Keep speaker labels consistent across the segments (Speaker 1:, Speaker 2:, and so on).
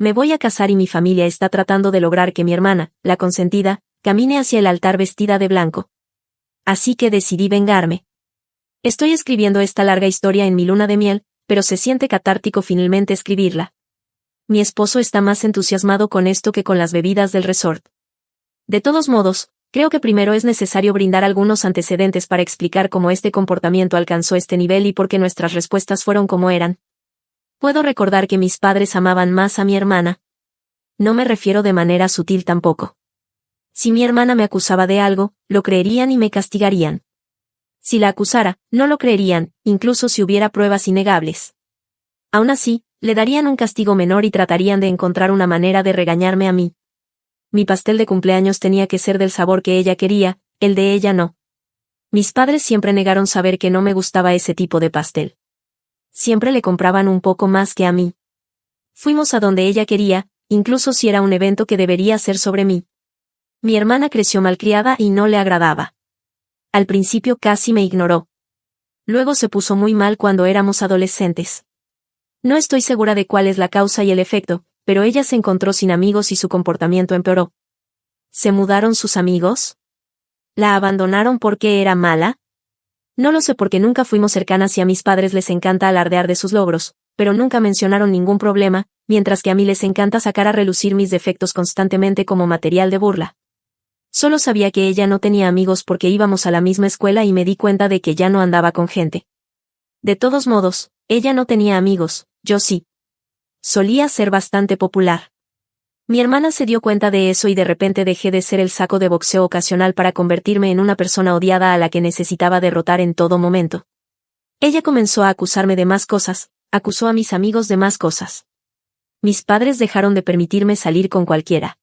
Speaker 1: Me voy a casar y mi familia está tratando de lograr que mi hermana, la consentida, camine hacia el altar vestida de blanco. Así que decidí vengarme. Estoy escribiendo esta larga historia en mi luna de miel, pero se siente catártico finalmente escribirla. Mi esposo está más entusiasmado con esto que con las bebidas del resort. De todos modos, creo que primero es necesario brindar algunos antecedentes para explicar cómo este comportamiento alcanzó este nivel y por qué nuestras respuestas fueron como eran. Puedo recordar que mis padres amaban más a mi hermana. No me refiero de manera sutil tampoco. Si mi hermana me acusaba de algo, lo creerían y me castigarían. Si la acusara, no lo creerían, incluso si hubiera pruebas innegables. Aún así, le darían un castigo menor y tratarían de encontrar una manera de regañarme a mí. Mi pastel de cumpleaños tenía que ser del sabor que ella quería, el de ella no. Mis padres siempre negaron saber que no me gustaba ese tipo de pastel. Siempre le compraban un poco más que a mí. Fuimos a donde ella quería, incluso si era un evento que debería ser sobre mí. Mi hermana creció malcriada y no le agradaba. Al principio casi me ignoró. Luego se puso muy mal cuando éramos adolescentes. No estoy segura de cuál es la causa y el efecto, pero ella se encontró sin amigos y su comportamiento empeoró. ¿Se mudaron sus amigos? ¿La abandonaron porque era mala? No lo sé porque nunca fuimos cercanas y a mis padres les encanta alardear de sus logros, pero nunca mencionaron ningún problema, mientras que a mí les encanta sacar a relucir mis defectos constantemente como material de burla. Solo sabía que ella no tenía amigos porque íbamos a la misma escuela y me di cuenta de que ya no andaba con gente. De todos modos, ella no tenía amigos, yo sí. Solía ser bastante popular. Mi hermana se dio cuenta de eso y de repente dejé de ser el saco de boxeo ocasional para convertirme en una persona odiada a la que necesitaba derrotar en todo momento. Ella comenzó a acusarme de más cosas, acusó a mis amigos de más cosas. Mis padres dejaron de permitirme salir con cualquiera.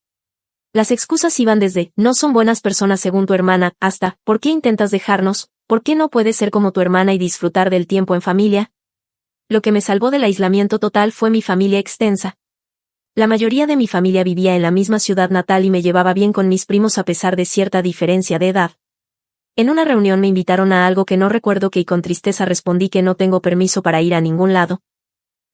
Speaker 1: Las excusas iban desde, no son buenas personas según tu hermana, hasta, ¿por qué intentas dejarnos? ¿Por qué no puedes ser como tu hermana y disfrutar del tiempo en familia? Lo que me salvó del aislamiento total fue mi familia extensa. La mayoría de mi familia vivía en la misma ciudad natal y me llevaba bien con mis primos a pesar de cierta diferencia de edad. En una reunión me invitaron a algo que no recuerdo y con tristeza respondí que no tengo permiso para ir a ningún lado.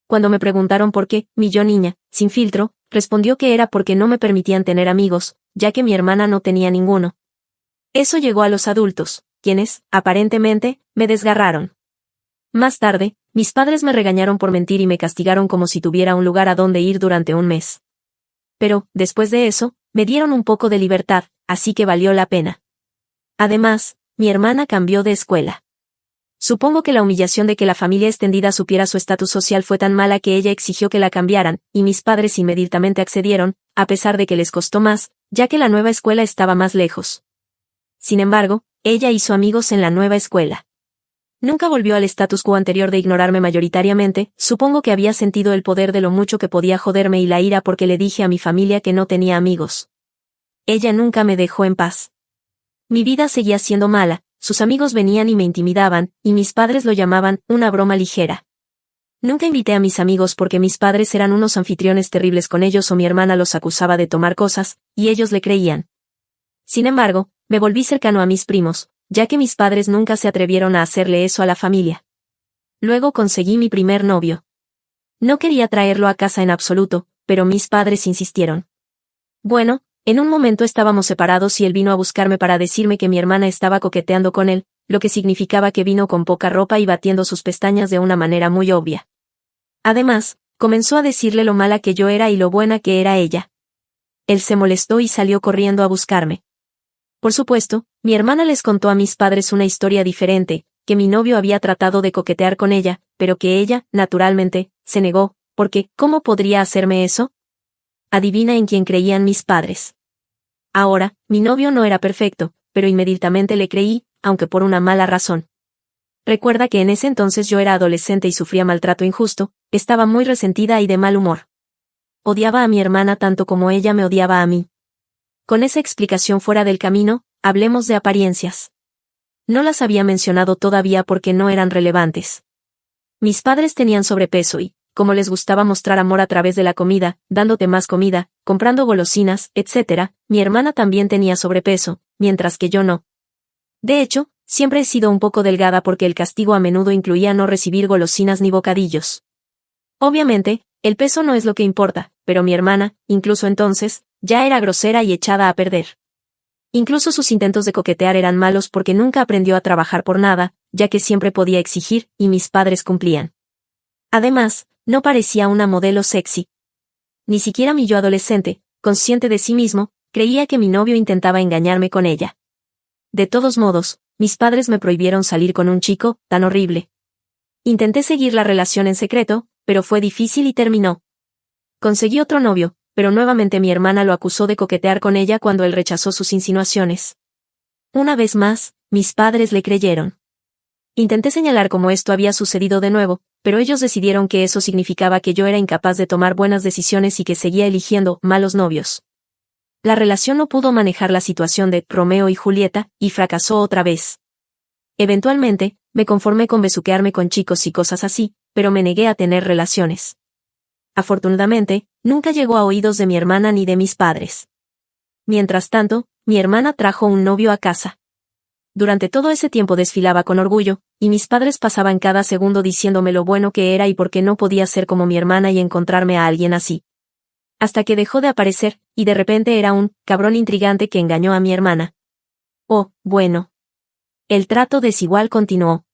Speaker 1: Cuando me preguntaron por qué, mi yo niña, sin filtro, respondió que era porque no me permitían tener amigos, ya que mi hermana no tenía ninguno. Eso llegó a los adultos, quienes, aparentemente, me desgarraron. Más tarde, mis padres me regañaron por mentir y me castigaron como si tuviera un lugar a donde ir durante un mes. Pero, después de eso, me dieron un poco de libertad, así que valió la pena. Además, mi hermana cambió de escuela. Supongo que la humillación de que la familia extendida supiera su estatus social fue tan mala que ella exigió que la cambiaran, y mis padres inmediatamente accedieron, a pesar de que les costó más, ya que la nueva escuela estaba más lejos. Sin embargo, ella hizo amigos en la nueva escuela. Nunca volvió al status quo anterior de ignorarme mayoritariamente, supongo que había sentido el poder de lo mucho que podía joderme y la ira porque le dije a mi familia que no tenía amigos. Ella nunca me dejó en paz. Mi vida seguía siendo mala, sus amigos venían y me intimidaban, y mis padres lo llamaban una broma ligera. Nunca invité a mis amigos porque mis padres eran unos anfitriones terribles con ellos o mi hermana los acusaba de tomar cosas, y ellos le creían. Sin embargo, me volví cercano a mis primos, ya que mis padres nunca se atrevieron a hacerle eso a la familia. Luego conseguí mi primer novio. No quería traerlo a casa en absoluto, pero mis padres insistieron. Bueno, en un momento estábamos separados y él vino a buscarme para decirme que mi hermana estaba coqueteando con él, lo que significaba que vino con poca ropa y batiendo sus pestañas de una manera muy obvia. Además, comenzó a decirle lo mala que yo era y lo buena que era ella. Él se molestó y salió corriendo a buscarme. Por supuesto, mi hermana les contó a mis padres una historia diferente, que mi novio había tratado de coquetear con ella, pero que ella, naturalmente, se negó, porque, ¿cómo podría hacerme eso? Adivina en quién creían mis padres. Ahora, mi novio no era perfecto, pero inmediatamente le creí, aunque por una mala razón. Recuerda que en ese entonces yo era adolescente y sufría maltrato injusto, estaba muy resentida y de mal humor. Odiaba a mi hermana tanto como ella me odiaba a mí. Con esa explicación fuera del camino, hablemos de apariencias. No las había mencionado todavía porque no eran relevantes. Mis padres tenían sobrepeso y, como les gustaba mostrar amor a través de la comida, dándote más comida, comprando golosinas, etc., mi hermana también tenía sobrepeso, mientras que yo no. De hecho, siempre he sido un poco delgada porque el castigo a menudo incluía no recibir golosinas ni bocadillos. Obviamente, El peso no es lo que importa, pero mi hermana, incluso entonces, ya era grosera y echada a perder. Incluso sus intentos de coquetear eran malos porque nunca aprendió a trabajar por nada, ya que siempre podía exigir, y mis padres cumplían. Además, no parecía una modelo sexy. Ni siquiera mi yo adolescente, consciente de sí mismo, creía que mi novio intentaba engañarme con ella. De todos modos, mis padres me prohibieron salir con un chico tan horrible. Intenté seguir la relación en secreto, pero fue difícil y terminó. Conseguí otro novio, pero nuevamente mi hermana lo acusó de coquetear con ella cuando él rechazó sus insinuaciones. Una vez más, mis padres le creyeron. Intenté señalar cómo esto había sucedido de nuevo, pero ellos decidieron que eso significaba que yo era incapaz de tomar buenas decisiones y que seguía eligiendo malos novios. La relación no pudo manejar la situación de Romeo y Julieta, y fracasó otra vez. Eventualmente, me conformé con besuquearme con chicos y cosas así, pero me negué a tener relaciones. Afortunadamente, nunca llegó a oídos de mi hermana ni de mis padres. Mientras tanto, mi hermana trajo un novio a casa. Durante todo ese tiempo desfilaba con orgullo, y mis padres pasaban cada segundo diciéndome lo bueno que era y por qué no podía ser como mi hermana y encontrarme a alguien así. Hasta que dejó de aparecer, y de repente era un cabrón intrigante que engañó a mi hermana. Oh, bueno. El trato desigual continuó.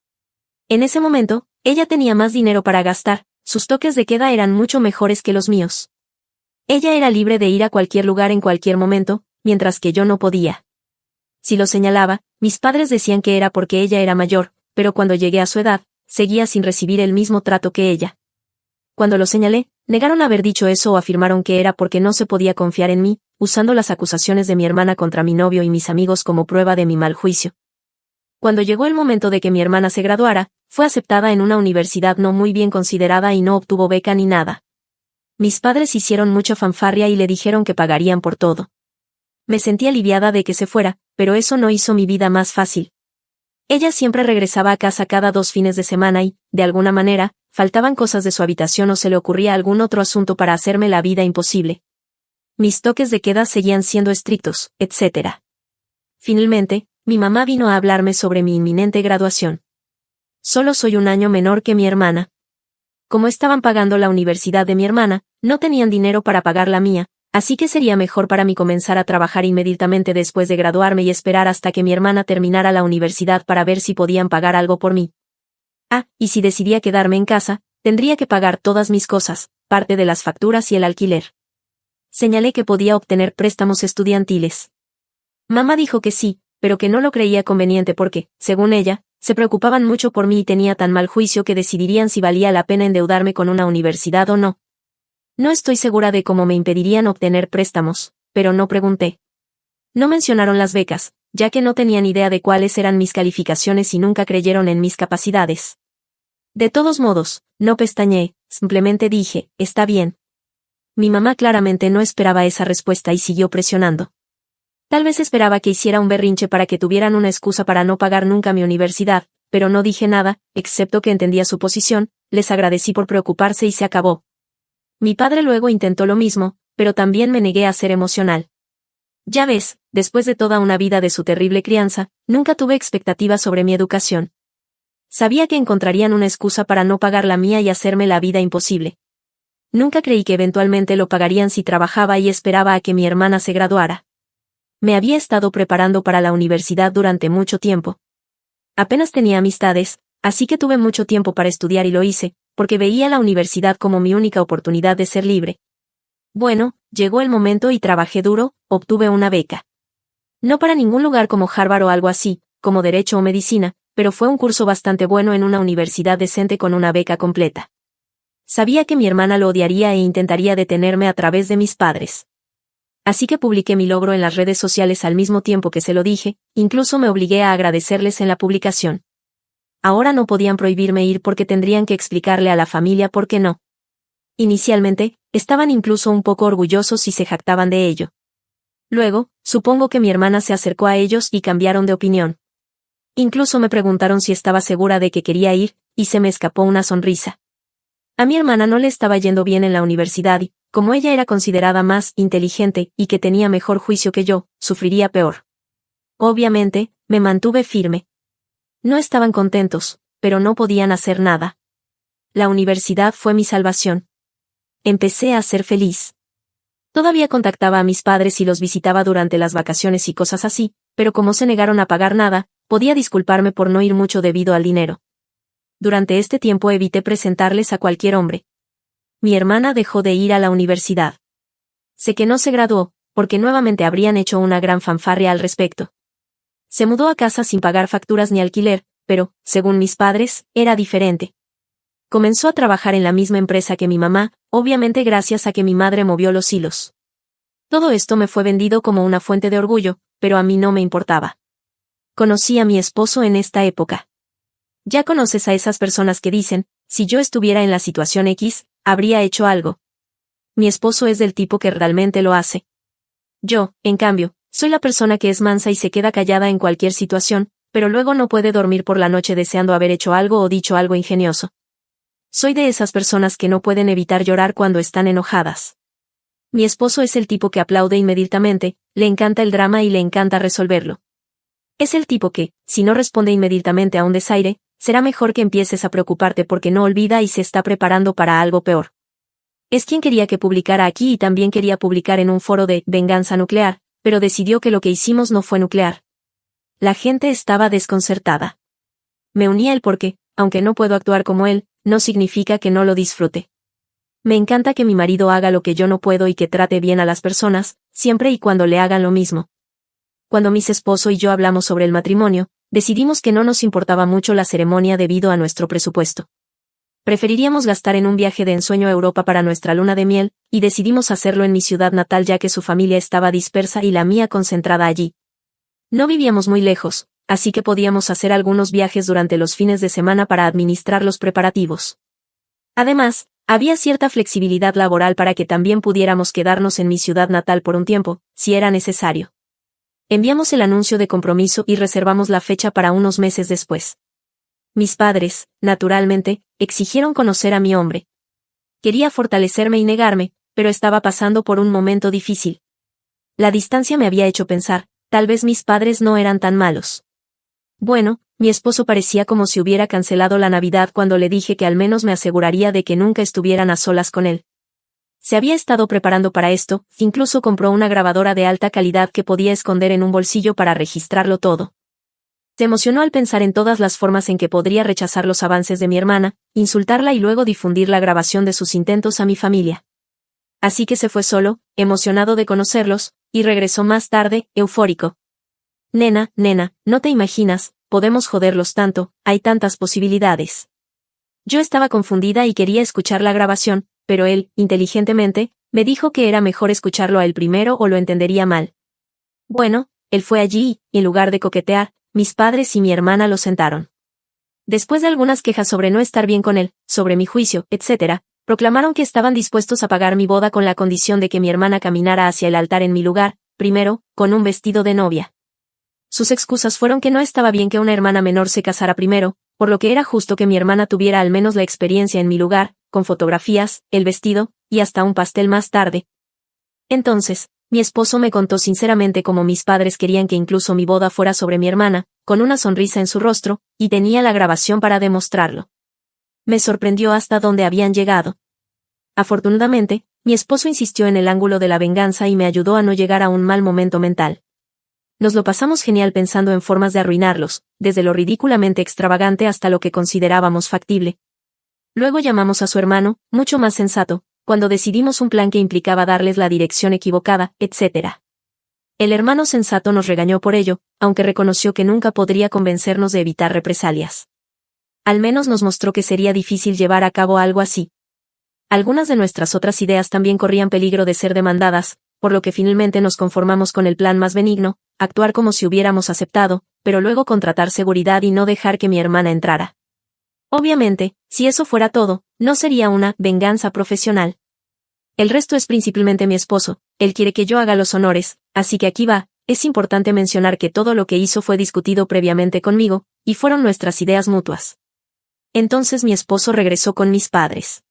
Speaker 1: En ese momento, ella tenía más dinero para gastar, sus toques de queda eran mucho mejores que los míos. Ella era libre de ir a cualquier lugar en cualquier momento, mientras que yo no podía. Si lo señalaba, mis padres decían que era porque ella era mayor, pero cuando llegué a su edad, seguía sin recibir el mismo trato que ella. Cuando lo señalé, negaron haber dicho eso o afirmaron que era porque no se podía confiar en mí, usando las acusaciones de mi hermana contra mi novio y mis amigos como prueba de mi mal juicio. Cuando llegó el momento de que mi hermana se graduara, fue aceptada en una universidad no muy bien considerada y no obtuvo beca ni nada. Mis padres hicieron mucha fanfarria y le dijeron que pagarían por todo. Me sentí aliviada de que se fuera, pero eso no hizo mi vida más fácil. Ella siempre regresaba a casa cada 2 fines de semana y, de alguna manera, faltaban cosas de su habitación o se le ocurría algún otro asunto para hacerme la vida imposible. Mis toques de queda seguían siendo estrictos, etc. Finalmente, mi mamá vino a hablarme sobre mi inminente graduación. Solo soy un año menor que mi hermana. Como estaban pagando la universidad de mi hermana, no tenían dinero para pagar la mía, así que sería mejor para mí comenzar a trabajar inmediatamente después de graduarme y esperar hasta que mi hermana terminara la universidad para ver si podían pagar algo por mí. Y si decidía quedarme en casa, tendría que pagar todas mis cosas, parte de las facturas y el alquiler. Señalé que podía obtener préstamos estudiantiles. Mamá dijo que sí, pero que no lo creía conveniente porque, según ella, se preocupaban mucho por mí y tenía tan mal juicio que decidirían si valía la pena endeudarme con una universidad o no. No estoy segura de cómo me impedirían obtener préstamos, pero no pregunté. No mencionaron las becas, ya que no tenían idea de cuáles eran mis calificaciones y nunca creyeron en mis capacidades. De todos modos, no pestañeé, simplemente dije, está bien. Mi mamá claramente no esperaba esa respuesta y siguió presionando. Tal vez esperaba que hiciera un berrinche para que tuvieran una excusa para no pagar nunca mi universidad, pero no dije nada, excepto que entendía su posición, les agradecí por preocuparse y se acabó. Mi padre luego intentó lo mismo, pero también me negué a ser emocional. Ya ves, después de toda una vida de su terrible crianza, nunca tuve expectativas sobre mi educación. Sabía que encontrarían una excusa para no pagar la mía y hacerme la vida imposible. Nunca creí que eventualmente lo pagarían si trabajaba y esperaba a que mi hermana se graduara. Me había estado preparando para la universidad durante mucho tiempo. Apenas tenía amistades, así que tuve mucho tiempo para estudiar y lo hice, porque veía la universidad como mi única oportunidad de ser libre. Bueno, llegó el momento y trabajé duro, obtuve una beca. No para ningún lugar como Harvard o algo así, como Derecho o Medicina, pero fue un curso bastante bueno en una universidad decente con una beca completa. Sabía que mi hermana lo odiaría e intentaría detenerme a través de mis padres. Así que publiqué mi logro en las redes sociales al mismo tiempo que se lo dije, incluso me obligué a agradecerles en la publicación. Ahora no podían prohibirme ir porque tendrían que explicarle a la familia por qué no. Inicialmente, estaban incluso un poco orgullosos y se jactaban de ello. Luego, supongo que mi hermana se acercó a ellos y cambiaron de opinión. Incluso me preguntaron si estaba segura de que quería ir, y se me escapó una sonrisa. A mi hermana no le estaba yendo bien en la universidad y, como ella era considerada más inteligente y que tenía mejor juicio que yo, sufriría peor. Obviamente, me mantuve firme. No estaban contentos, pero no podían hacer nada. La universidad fue mi salvación. Empecé a ser feliz. Todavía contactaba a mis padres y los visitaba durante las vacaciones y cosas así, pero como se negaron a pagar nada, podía disculparme por no ir mucho debido al dinero. Durante este tiempo evité presentarles a cualquier hombre. Mi hermana dejó de ir a la universidad. Sé que no se graduó, porque nuevamente habrían hecho una gran fanfarria al respecto. Se mudó a casa sin pagar facturas ni alquiler, pero, según mis padres, era diferente. Comenzó a trabajar en la misma empresa que mi mamá, obviamente gracias a que mi madre movió los hilos. Todo esto me fue vendido como una fuente de orgullo, pero a mí no me importaba. Conocí a mi esposo en esta época. Ya conoces a esas personas que dicen, si yo estuviera en la situación X, habría hecho algo. Mi esposo es del tipo que realmente lo hace. Yo, en cambio, soy la persona que es mansa y se queda callada en cualquier situación, pero luego no puede dormir por la noche deseando haber hecho algo o dicho algo ingenioso. Soy de esas personas que no pueden evitar llorar cuando están enojadas. Mi esposo es el tipo que aplaude inmediatamente, le encanta el drama y le encanta resolverlo. Es el tipo que, si no responde inmediatamente a un desaire, será mejor que empieces a preocuparte porque no olvida y se está preparando para algo peor. Es quien quería que publicara aquí y también quería publicar en un foro de venganza nuclear, pero decidió que lo que hicimos no fue nuclear. La gente estaba desconcertada. Me uní a él porque, aunque no puedo actuar como él, no significa que no lo disfrute. Me encanta que mi marido haga lo que yo no puedo y que trate bien a las personas, siempre y cuando le hagan lo mismo. Cuando mi esposo y yo hablamos sobre el matrimonio, decidimos que no nos importaba mucho la ceremonia debido a nuestro presupuesto. Preferiríamos gastar en un viaje de ensueño a Europa para nuestra luna de miel, y decidimos hacerlo en mi ciudad natal ya que su familia estaba dispersa y la mía concentrada allí. No vivíamos muy lejos, así que podíamos hacer algunos viajes durante los fines de semana para administrar los preparativos. Además, había cierta flexibilidad laboral para que también pudiéramos quedarnos en mi ciudad natal por un tiempo, si era necesario. Enviamos el anuncio de compromiso y reservamos la fecha para unos meses después. Mis padres, naturalmente, exigieron conocer a mi hombre. Quería fortalecerme y negarme, pero estaba pasando por un momento difícil. La distancia me había hecho pensar, tal vez mis padres no eran tan malos. Bueno, mi esposo parecía como si hubiera cancelado la Navidad cuando le dije que al menos me aseguraría de que nunca estuvieran a solas con él. Se había estado preparando para esto, incluso compró una grabadora de alta calidad que podía esconder en un bolsillo para registrarlo todo. Se emocionó al pensar en todas las formas en que podría rechazar los avances de mi hermana, insultarla y luego difundir la grabación de sus intentos a mi familia. Así que se fue solo, emocionado de conocerlos, y regresó más tarde, eufórico. Nena, no te imaginas, podemos joderlos tanto, hay tantas posibilidades. Yo estaba confundida y quería escuchar la grabación, pero él, inteligentemente, me dijo que era mejor escucharlo a él primero o lo entendería mal. Bueno, él fue allí y, en lugar de coquetear, mis padres y mi hermana lo sentaron. Después de algunas quejas sobre no estar bien con él, sobre mi juicio, etc., proclamaron que estaban dispuestos a pagar mi boda con la condición de que mi hermana caminara hacia el altar en mi lugar, primero, con un vestido de novia. Sus excusas fueron que no estaba bien que una hermana menor se casara primero, por lo que era justo que mi hermana tuviera al menos la experiencia en mi lugar, con fotografías, el vestido, y hasta un pastel más tarde. Entonces, mi esposo me contó sinceramente cómo mis padres querían que incluso mi boda fuera sobre mi hermana, con una sonrisa en su rostro, y tenía la grabación para demostrarlo. Me sorprendió hasta dónde habían llegado. Afortunadamente, mi esposo insistió en el ángulo de la venganza y me ayudó a no llegar a un mal momento mental. Nos lo pasamos genial pensando en formas de arruinarlos, desde lo ridículamente extravagante hasta lo que considerábamos factible. Luego llamamos a su hermano, mucho más sensato, cuando decidimos un plan que implicaba darles la dirección equivocada, etc. El hermano sensato nos regañó por ello, aunque reconoció que nunca podría convencernos de evitar represalias. Al menos nos mostró que sería difícil llevar a cabo algo así. Algunas de nuestras otras ideas también corrían peligro de ser demandadas, por lo que finalmente nos conformamos con el plan más benigno, actuar como si hubiéramos aceptado, pero luego contratar seguridad y no dejar que mi hermana entrara. Obviamente, si eso fuera todo, no sería una venganza profesional. El resto es principalmente mi esposo, él quiere que yo haga los honores, así que aquí va, es importante mencionar que todo lo que hizo fue discutido previamente conmigo, y fueron nuestras ideas mutuas. Entonces mi esposo regresó con mis padres.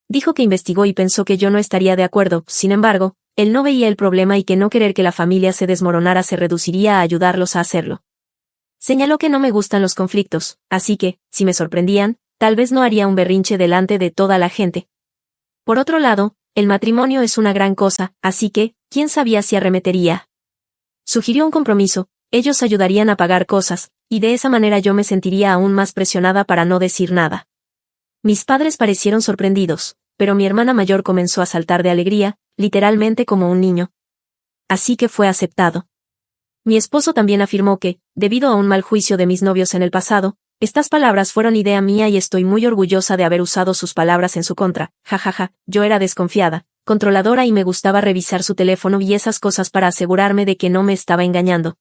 Speaker 1: Dijo que investigó y pensó que yo no estaría de acuerdo, sin embargo, él no veía el problema y que no querer que la familia se desmoronara se reduciría a ayudarlos a hacerlo. Señaló que no me gustan los conflictos, así que, si me sorprendían, tal vez no haría un berrinche delante de toda la gente. Por otro lado, el matrimonio es una gran cosa, así que, ¿quién sabía si arremetería? Sugirió un compromiso, ellos ayudarían a pagar cosas, y de esa manera yo me sentiría aún más presionada para no decir nada. Mis padres parecieron sorprendidos, pero mi hermana mayor comenzó a saltar de alegría, literalmente como un niño. Así que fue aceptado. Mi esposo también afirmó que, debido a un mal juicio de mis novios en el pasado, estas palabras fueron idea mía y estoy muy orgullosa de haber usado sus palabras en su contra. Jajaja, yo era desconfiada, controladora y me gustaba revisar su teléfono y esas cosas para asegurarme de que no me estaba engañando.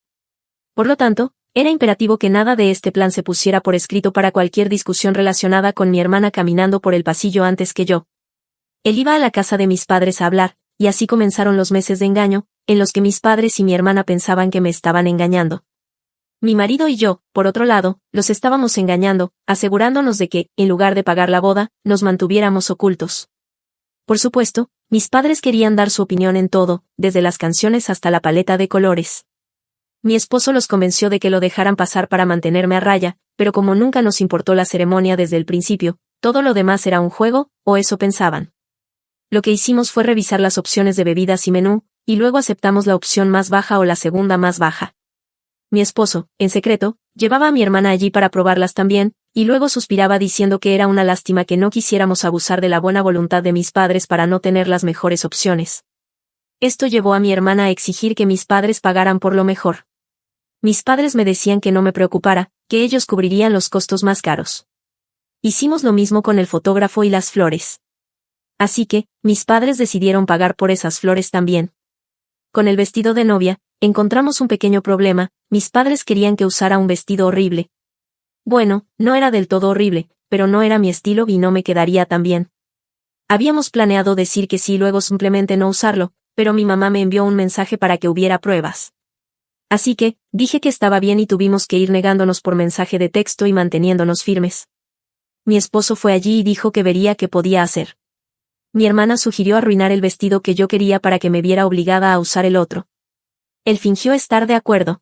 Speaker 1: Por lo tanto, era imperativo que nada de este plan se pusiera por escrito para cualquier discusión relacionada con mi hermana caminando por el pasillo antes que yo. Él iba a la casa de mis padres a hablar, y así comenzaron los meses de engaño, en los que mis padres y mi hermana pensaban que me estaban engañando. Mi marido y yo, por otro lado, los estábamos engañando, asegurándonos de que, en lugar de pagar la boda, nos mantuviéramos ocultos. Por supuesto, mis padres querían dar su opinión en todo, desde las canciones hasta la paleta de colores. Mi esposo los convenció de que lo dejaran pasar para mantenerme a raya, pero como nunca nos importó la ceremonia desde el principio, todo lo demás era un juego, o eso pensaban. Lo que hicimos fue revisar las opciones de bebidas y menú, y luego aceptamos la opción más baja o la segunda más baja. Mi esposo, en secreto, llevaba a mi hermana allí para probarlas también, y luego suspiraba diciendo que era una lástima que no quisiéramos abusar de la buena voluntad de mis padres para no tener las mejores opciones. Esto llevó a mi hermana a exigir que mis padres pagaran por lo mejor. Mis padres me decían que no me preocupara, que ellos cubrirían los costos más caros. Hicimos lo mismo con el fotógrafo y las flores. Así que, mis padres decidieron pagar por esas flores también. Con el vestido de novia, encontramos un pequeño problema, mis padres querían que usara un vestido horrible. Bueno, no era del todo horrible, pero no era mi estilo y no me quedaría tan bien. Habíamos planeado decir que sí y luego simplemente no usarlo, pero mi mamá me envió un mensaje para que hubiera pruebas. Así que, dije que estaba bien y tuvimos que ir negándonos por mensaje de texto y manteniéndonos firmes. Mi esposo fue allí y dijo que vería qué podía hacer. Mi hermana sugirió arruinar el vestido que yo quería para que me viera obligada a usar el otro. Él fingió estar de acuerdo.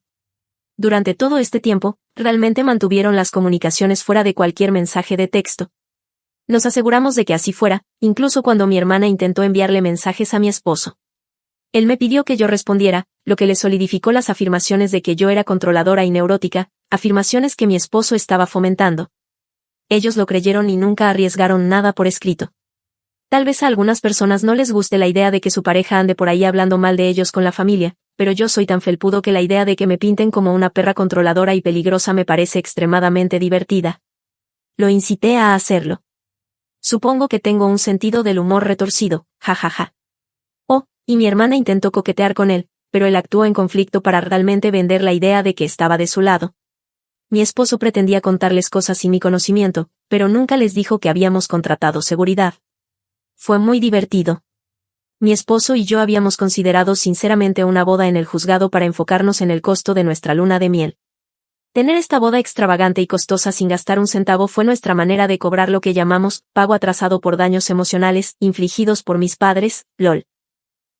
Speaker 1: Durante todo este tiempo, realmente mantuvieron las comunicaciones fuera de cualquier mensaje de texto. Nos aseguramos de que así fuera, incluso cuando mi hermana intentó enviarle mensajes a mi esposo. Él me pidió que yo respondiera, lo que le solidificó las afirmaciones de que yo era controladora y neurótica, afirmaciones que mi esposo estaba fomentando. Ellos lo creyeron y nunca arriesgaron nada por escrito. Tal vez a algunas personas no les guste la idea de que su pareja ande por ahí hablando mal de ellos con la familia, pero yo soy tan felpudo que la idea de que me pinten como una perra controladora y peligrosa me parece extremadamente divertida. Lo incité a hacerlo. Supongo que tengo un sentido del humor retorcido, jajaja. Oh, y mi hermana intentó coquetear con él, pero él actuó en conflicto para realmente vender la idea de que estaba de su lado. Mi esposo pretendía contarles cosas sin mi conocimiento, pero nunca les dijo que habíamos contratado seguridad. Fue muy divertido. Mi esposo y yo habíamos considerado sinceramente una boda en el juzgado para enfocarnos en el costo de nuestra luna de miel. Tener esta boda extravagante y costosa sin gastar un centavo fue nuestra manera de cobrar lo que llamamos pago atrasado por daños emocionales infligidos por mis padres, lol.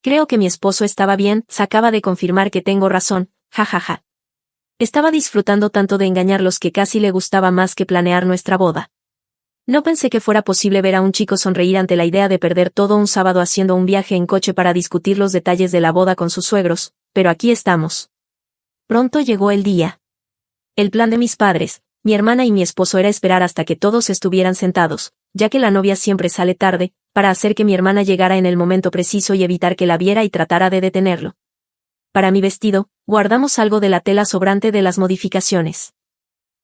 Speaker 1: Creo que mi esposo estaba bien, se acaba de confirmar que tengo razón, jajaja. Estaba disfrutando tanto de engañarlos que casi le gustaba más que planear nuestra boda. No pensé que fuera posible ver a un chico sonreír ante la idea de perder todo un sábado haciendo un viaje en coche para discutir los detalles de la boda con sus suegros, pero aquí estamos. Pronto llegó el día. El plan de mis padres, mi hermana y mi esposo era esperar hasta que todos estuvieran sentados, ya que la novia siempre sale tarde, para hacer que mi hermana llegara en el momento preciso y evitar que la viera y tratara de detenerlo. Para mi vestido, guardamos algo de la tela sobrante de las modificaciones.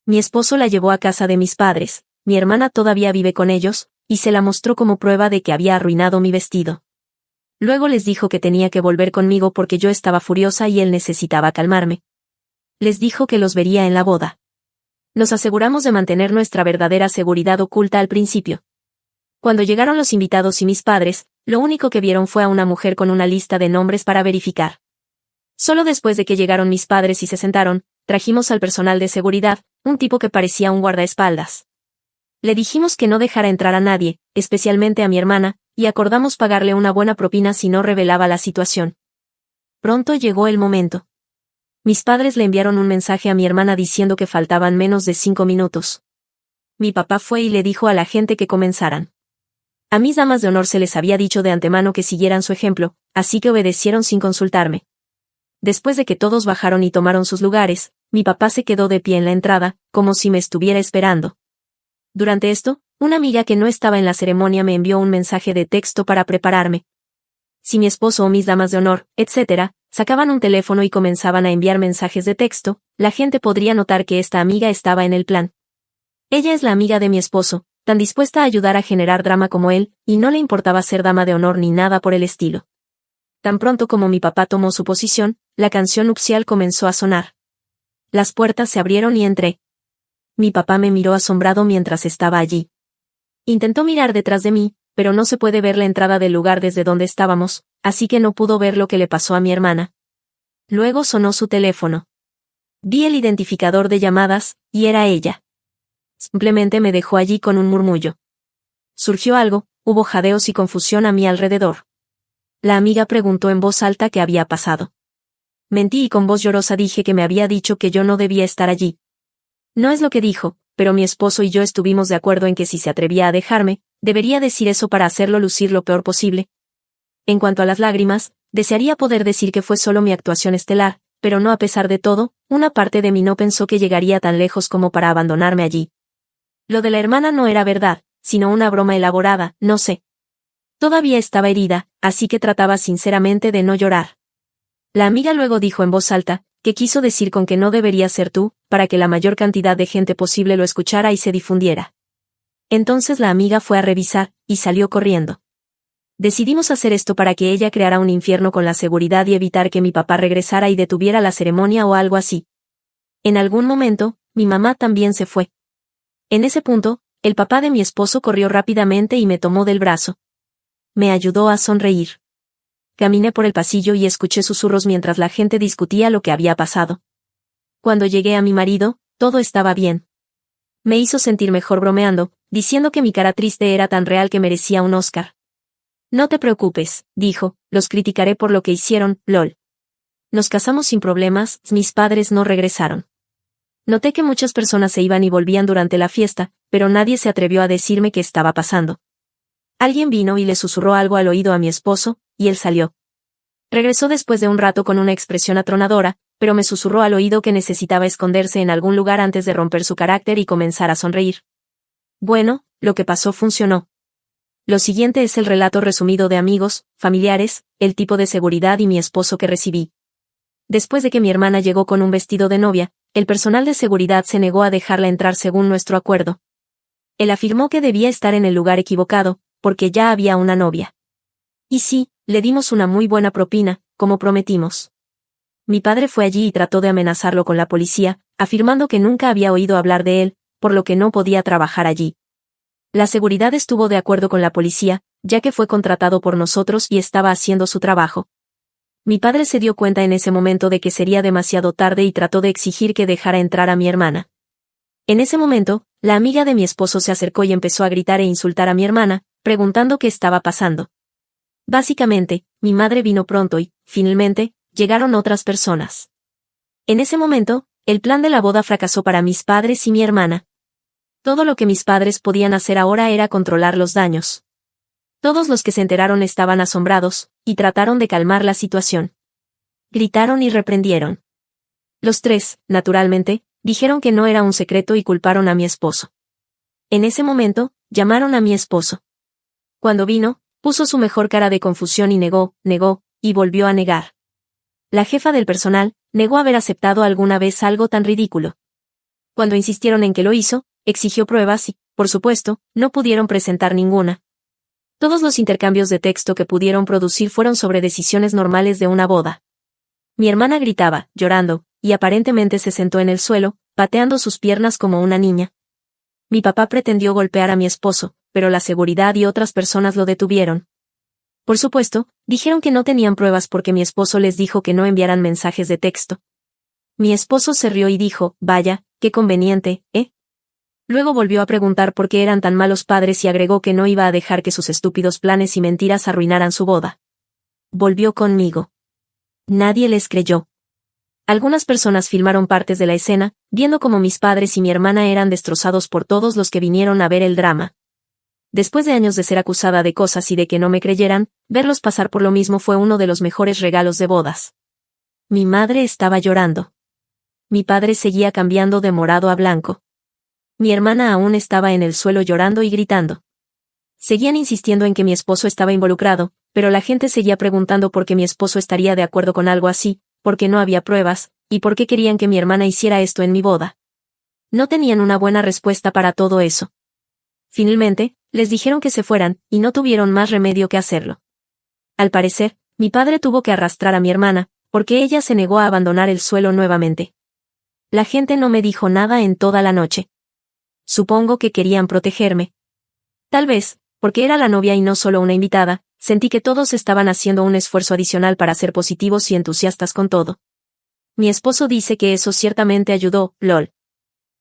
Speaker 1: Mi esposo la llevó a casa de mis padres. Mi hermana todavía vive con ellos, y se la mostró como prueba de que había arruinado mi vestido. Luego les dijo que tenía que volver conmigo porque yo estaba furiosa y él necesitaba calmarme. Les dijo que los vería en la boda. Nos aseguramos de mantener nuestra verdadera seguridad oculta al principio. Cuando llegaron los invitados y mis padres, lo único que vieron fue a una mujer con una lista de nombres para verificar. Solo después de que llegaron mis padres y se sentaron, trajimos al personal de seguridad, un tipo que parecía un guardaespaldas. Le dijimos que no dejara entrar a nadie, especialmente a mi hermana, y acordamos pagarle una buena propina si no revelaba la situación. Pronto llegó el momento. Mis padres le enviaron un mensaje a mi hermana diciendo que faltaban menos de 5 minutos. Mi papá fue y le dijo a la gente que comenzaran. A mis damas de honor se les había dicho de antemano que siguieran su ejemplo, así que obedecieron sin consultarme. Después de que todos bajaron y tomaron sus lugares, mi papá se quedó de pie en la entrada, como si me estuviera esperando. Durante esto, una amiga que no estaba en la ceremonia me envió un mensaje de texto para prepararme. Si mi esposo o mis damas de honor, etc., sacaban un teléfono y comenzaban a enviar mensajes de texto, la gente podría notar que esta amiga estaba en el plan. Ella es la amiga de mi esposo, tan dispuesta a ayudar a generar drama como él, y no le importaba ser dama de honor ni nada por el estilo. Tan pronto como mi papá tomó su posición, la canción nupcial comenzó a sonar. Las puertas se abrieron y entré. Mi papá me miró asombrado mientras estaba allí. Intentó mirar detrás de mí, pero no se puede ver la entrada del lugar desde donde estábamos, así que no pudo ver lo que le pasó a mi hermana. Luego sonó su teléfono. Vi el identificador de llamadas, y era ella. Simplemente me dejó allí con un murmullo. Surgió algo, hubo jadeos y confusión a mi alrededor. La amiga preguntó en voz alta qué había pasado. Mentí y con voz llorosa dije que me había dicho que yo no debía estar allí. No es lo que dijo, pero mi esposo y yo estuvimos de acuerdo en que si se atrevía a dejarme, debería decir eso para hacerlo lucir lo peor posible. En cuanto a las lágrimas, desearía poder decir que fue solo mi actuación estelar, pero no a pesar de todo, una parte de mí no pensó que llegaría tan lejos como para abandonarme allí. Lo de la hermana no era verdad, sino una broma elaborada, no sé. Todavía estaba herida, así que trataba sinceramente de no llorar. La amiga luego dijo en voz alta, que quiso decir con que no debería ser tú, para que la mayor cantidad de gente posible lo escuchara y se difundiera. Entonces la amiga fue a revisar, y salió corriendo. Decidimos hacer esto para que ella creara un infierno con la seguridad y evitar que mi papá regresara y detuviera la ceremonia o algo así. En algún momento, mi mamá también se fue. En ese punto, el papá de mi esposo corrió rápidamente y me tomó del brazo. Me ayudó a sonreír. Caminé por el pasillo y escuché susurros mientras la gente discutía lo que había pasado. Cuando llegué a mi marido, todo estaba bien. Me hizo sentir mejor bromeando, diciendo que mi cara triste era tan real que merecía un Oscar. No te preocupes, dijo, los criticaré por lo que hicieron, lol. Nos casamos sin problemas, mis padres no regresaron. Noté que muchas personas se iban y volvían durante la fiesta, pero nadie se atrevió a decirme qué estaba pasando. Alguien vino y le susurró algo al oído a mi esposo, y él salió. Regresó después de un rato con una expresión atronadora, pero me susurró al oído que necesitaba esconderse en algún lugar antes de romper su carácter y comenzar a sonreír. Bueno, lo que pasó funcionó. Lo siguiente es el relato resumido de amigos, familiares, el tipo de seguridad y mi esposo que recibí. Después de que mi hermana llegó con un vestido de novia, el personal de seguridad se negó a dejarla entrar según nuestro acuerdo. Él afirmó que debía estar en el lugar equivocado, porque ya había una novia. Y sí, le dimos una muy buena propina, como prometimos. Mi padre fue allí y trató de amenazarlo con la policía, afirmando que nunca había oído hablar de él, por lo que no podía trabajar allí. La seguridad estuvo de acuerdo con la policía, ya que fue contratado por nosotros y estaba haciendo su trabajo. Mi padre se dio cuenta en ese momento de que sería demasiado tarde y trató de exigir que dejara entrar a mi hermana. En ese momento, la amiga de mi esposo se acercó y empezó a gritar e insultar a mi hermana, preguntando qué estaba pasando. Básicamente, mi madre vino pronto y, finalmente, llegaron otras personas. En ese momento, el plan de la boda fracasó para mis padres y mi hermana. Todo lo que mis padres podían hacer ahora era controlar los daños. Todos los que se enteraron estaban asombrados, y trataron de calmar la situación. Gritaron y reprendieron. Los tres, naturalmente, dijeron que no era un secreto y culparon a mi esposo. En ese momento, llamaron a mi esposo. Cuando vino, puso su mejor cara de confusión y negó, y volvió a negar. La jefa del personal, negó haber aceptado alguna vez algo tan ridículo. Cuando insistieron en que lo hizo, exigió pruebas y, por supuesto, no pudieron presentar ninguna. Todos los intercambios de texto que pudieron producir fueron sobre decisiones normales de una boda. Mi hermana gritaba, llorando, y aparentemente se sentó en el suelo, pateando sus piernas como una niña. Mi papá pretendió golpear a mi esposo, pero la seguridad y otras personas lo detuvieron. Por supuesto, dijeron que no tenían pruebas porque mi esposo les dijo que no enviaran mensajes de texto. Mi esposo se rió y dijo, vaya, qué conveniente, ¿eh? Luego volvió a preguntar por qué eran tan malos padres y agregó que no iba a dejar que sus estúpidos planes y mentiras arruinaran su boda. Volvió conmigo. Nadie les creyó. Algunas personas filmaron partes de la escena, viendo cómo mis padres y mi hermana eran destrozados por todos los que vinieron a ver el drama. Después de años de ser acusada de cosas y de que no me creyeran, verlos pasar por lo mismo fue uno de los mejores regalos de bodas. Mi madre estaba llorando. Mi padre seguía cambiando de morado a blanco. Mi hermana aún estaba en el suelo llorando y gritando. Seguían insistiendo en que mi esposo estaba involucrado, pero la gente seguía preguntando por qué mi esposo estaría de acuerdo con algo así, por qué no había pruebas, y por qué querían que mi hermana hiciera esto en mi boda. No tenían una buena respuesta para todo eso. Finalmente, les dijeron que se fueran, y no tuvieron más remedio que hacerlo. Al parecer, mi padre tuvo que arrastrar a mi hermana, porque ella se negó a abandonar el suelo nuevamente. La gente no me dijo nada en toda la noche. Supongo que querían protegerme. Tal vez, porque era la novia y no solo una invitada, sentí que todos estaban haciendo un esfuerzo adicional para ser positivos y entusiastas con todo. Mi esposo dice que eso ciertamente ayudó, lol.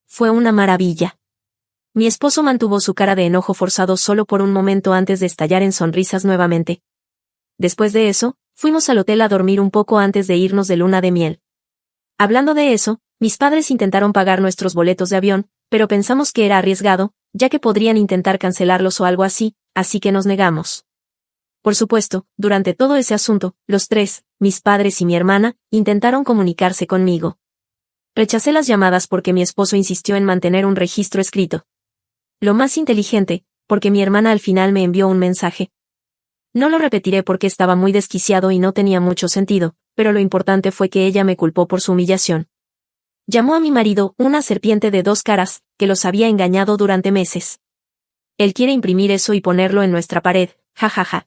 Speaker 1: Fue una maravilla. Mi esposo mantuvo su cara de enojo forzado solo por un momento antes de estallar en sonrisas nuevamente. Después de eso, fuimos al hotel a dormir un poco antes de irnos de luna de miel. Hablando de eso, mis padres intentaron pagar nuestros boletos de avión, pero pensamos que era arriesgado, ya que podrían intentar cancelarlos o algo así que nos negamos. Por supuesto, durante todo ese asunto, los tres, mis padres y mi hermana, intentaron comunicarse conmigo. Rechacé las llamadas porque mi esposo insistió en mantener un registro escrito. Lo más inteligente, porque mi hermana al final me envió un mensaje. No lo repetiré porque estaba muy desquiciado y no tenía mucho sentido, pero lo importante fue que ella me culpó por su humillación. Llamó a mi marido una serpiente de dos caras, que los había engañado durante meses. Él quiere imprimir eso y ponerlo en nuestra pared, jajaja.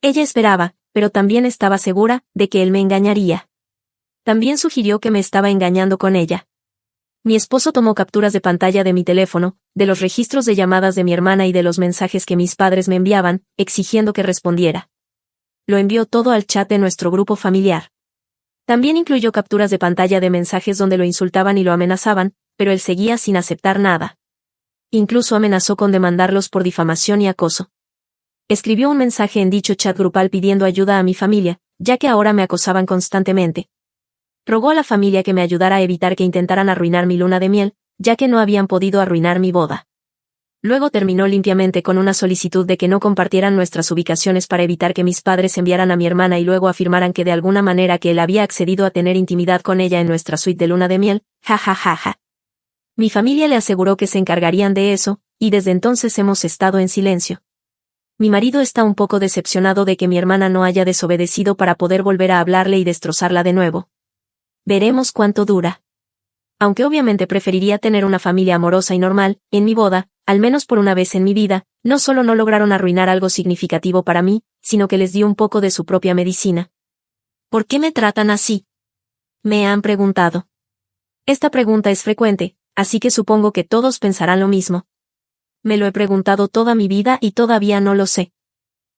Speaker 1: Ella esperaba, pero también estaba segura, de que él me engañaría. También sugirió que me estaba engañando con ella. Mi esposo tomó capturas de pantalla de mi teléfono, de los registros de llamadas de mi hermana y de los mensajes que mis padres me enviaban, exigiendo que respondiera. Lo envió todo al chat de nuestro grupo familiar. También incluyó capturas de pantalla de mensajes donde lo insultaban y lo amenazaban, pero él seguía sin aceptar nada. Incluso amenazó con demandarlos por difamación y acoso. Escribió un mensaje en dicho chat grupal pidiendo ayuda a mi familia, ya que ahora me acosaban constantemente. Rogó a la familia que me ayudara a evitar que intentaran arruinar mi luna de miel, ya que no habían podido arruinar mi boda. Luego terminó limpiamente con una solicitud de que no compartieran nuestras ubicaciones para evitar que mis padres enviaran a mi hermana y luego afirmaran que de alguna manera que él había accedido a tener intimidad con ella en nuestra suite de luna de miel, jajajaja. Mi familia le aseguró que se encargarían de eso, y desde entonces hemos estado en silencio. Mi marido está un poco decepcionado de que mi hermana no haya desobedecido para poder volver a hablarle y destrozarla de nuevo. Veremos cuánto dura. Aunque obviamente preferiría tener una familia amorosa y normal, en mi boda, al menos por una vez en mi vida, no solo no lograron arruinar algo significativo para mí, sino que les dio un poco de su propia medicina. ¿Por qué me tratan así? Me han preguntado. Esta pregunta es frecuente, así que supongo que todos pensarán lo mismo. Me lo he preguntado toda mi vida y todavía no lo sé.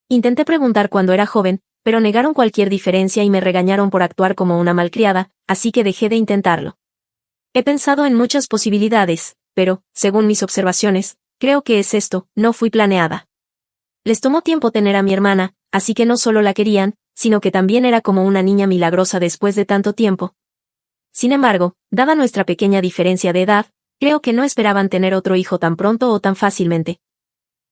Speaker 1: Intenté preguntar cuando era joven, pero negaron cualquier diferencia y me regañaron por actuar como una malcriada, así que dejé de intentarlo. He pensado en muchas posibilidades, pero, según mis observaciones, creo que es esto, no fui planeada. Les tomó tiempo tener a mi hermana, así que no solo la querían, sino que también era como una niña milagrosa después de tanto tiempo. Sin embargo, dada nuestra pequeña diferencia de edad, creo que no esperaban tener otro hijo tan pronto o tan fácilmente.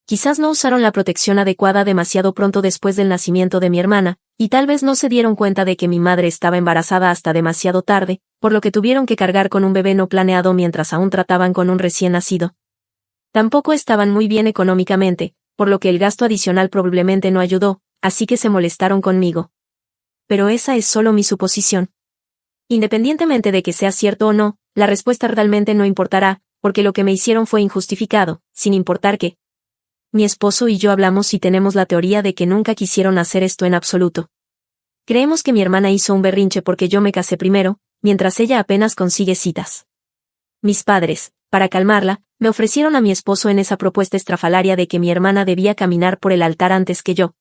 Speaker 1: Quizás no usaron la protección adecuada demasiado pronto después del nacimiento de mi hermana, y tal vez no se dieron cuenta de que mi madre estaba embarazada hasta demasiado tarde, por lo que tuvieron que cargar con un bebé no planeado mientras aún trataban con un recién nacido. Tampoco estaban muy bien económicamente, por lo que el gasto adicional probablemente no ayudó, así que se molestaron conmigo. Pero esa es solo mi suposición. Independientemente de que sea cierto o no, la respuesta realmente no importará, porque lo que me hicieron fue injustificado, sin importar qué. Mi esposo y yo hablamos y tenemos la teoría de que nunca quisieron hacer esto en absoluto. Creemos que mi hermana hizo un berrinche porque yo me casé primero, mientras ella apenas consigue citas. Mis padres, para calmarla, me ofrecieron a mi esposo en esa propuesta estrafalaria de que mi hermana debía caminar por el altar antes que yo.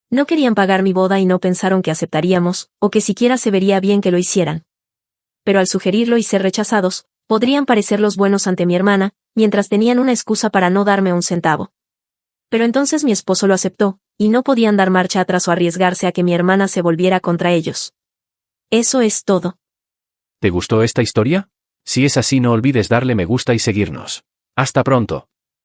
Speaker 1: No querían pagar mi boda y no pensaron que aceptaríamos, o que siquiera se vería bien que lo hicieran. Pero al sugerirlo y ser rechazados, podrían parecer los buenos ante mi hermana, mientras tenían una excusa para no darme un centavo. Pero entonces mi esposo lo aceptó, y no podían dar marcha atrás o arriesgarse a que mi hermana se volviera contra ellos. Eso es todo.
Speaker 2: ¿Te gustó esta historia? Si es así, no olvides darle me gusta y seguirnos. Hasta pronto.